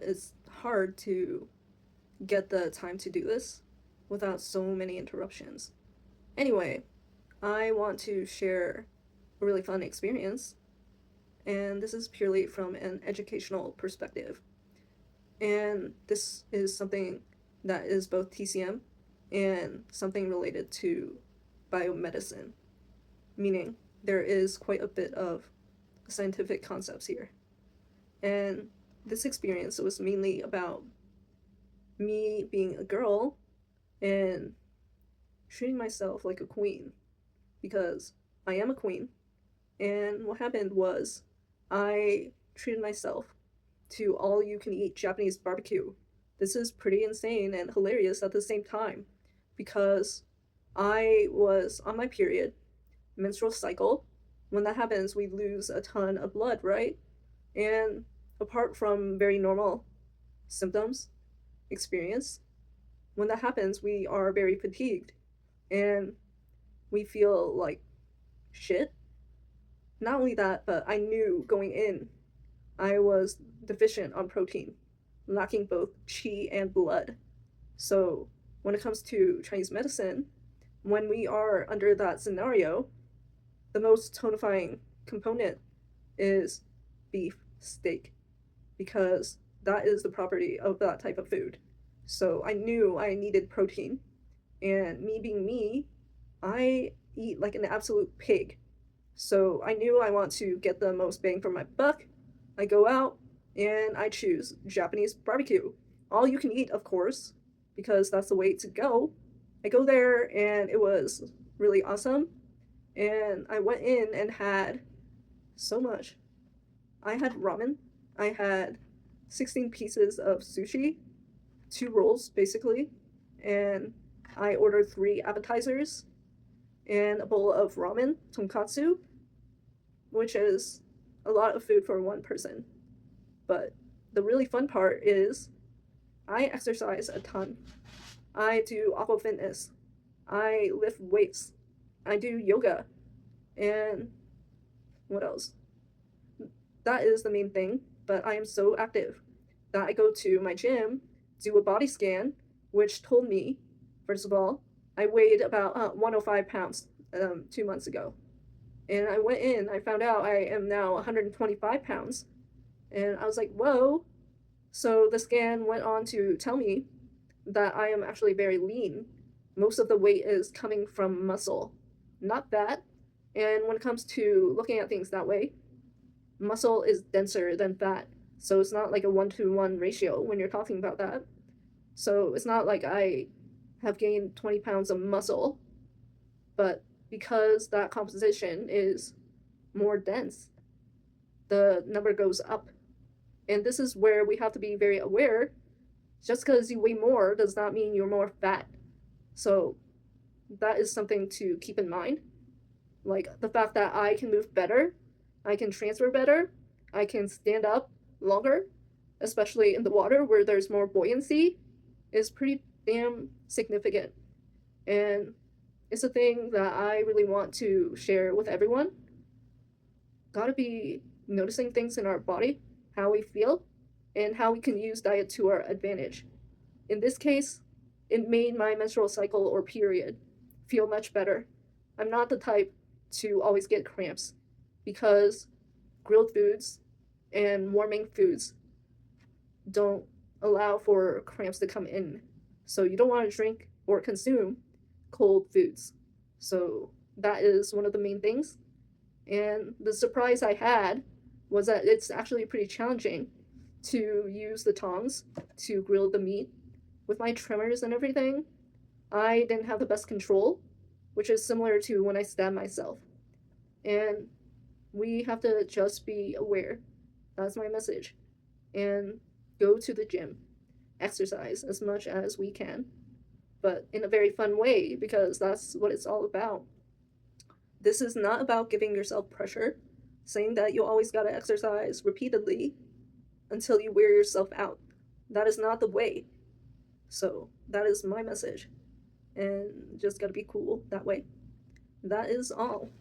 it's hard to get the time to do this without so many interruptions. Anyway, I want to share a really fun experience, and this is purely from an educational perspective. And this is something that is both TCM and something related to biomedicine, meaning there is quite a bit of scientific concepts here. And this experience was mainly about me being a girl and treating myself like a queen, because I am a queen. And what happened was I treated myself to all you can eat Japanese barbecue. This is pretty insane and hilarious at the same time, because I was on my period, menstrual cycle. When that happens, we lose a ton of blood, right? And apart from very normal symptoms, experience, when that happens, we are very fatigued and we feel like shit. Not only that, but I knew going in I was deficient on protein, lacking both chi and blood. So, when it comes to Chinese medicine, when we are under that scenario, the most tonifying component is beef steak, because that is the property of that type of food. So, I knew I needed protein. And me being me, I eat like an absolute pig. So I knew I want to get the most bang for my buck. I go out and I choose Japanese barbecue. All you can eat, of course, because that's the way to go. I go there and it was really awesome. And I went in and had so much. I had ramen. I had 16 pieces of sushi, two rolls basically, and I ordered three appetizers and a bowl of ramen, tonkatsu, which is a lot of food for one person. But the really fun part is I exercise a ton. I do aqua fitness. I lift weights. I do yoga. And what else? That is the main thing, but I am so active that I go to my gym, do a body scan, which told me, first of all, I weighed about 105 pounds 2 months ago. And I went in, I found out I am now 125 pounds. And I was like, whoa. So the scan went on to tell me that I am actually very lean. Most of the weight is coming from muscle, not fat. And when it comes to looking at things that way, muscle is denser than fat. So it's not like a 1-to-1 ratio when you're talking about that. So it's not like I have gained 20 pounds of muscle, but because that composition is more dense, the number goes up. And this is where we have to be very aware. Just because you weigh more does not mean you're more fat. So that is something to keep in mind. Like the fact that I can move better, I can transfer better, I can stand up longer, especially in the water where there's more buoyancy, is pretty damn significant. And it's a thing that I really want to share with everyone. Gotta be noticing things in our body, how we feel, and how we can use diet to our advantage. In this case, it made my menstrual cycle or period feel much better. I'm not the type to always get cramps, because grilled foods and warming foods don't allow for cramps to come in. So you don't want to drink or consume cold foods. So that is one of the main things. And the surprise I had was that it's actually pretty challenging to use the tongs to grill the meat. With my trimmers and everything, I didn't have the best control, which is similar to when I stab myself. And we have to just be aware. That's my message. And go to the gym, exercise as much as we can, but in a very fun way, because that's what it's all about. This is not about giving yourself pressure, saying that you always gotta exercise repeatedly until you wear yourself out. That is not the way. So that is my message. And just gotta be cool that way. That is all.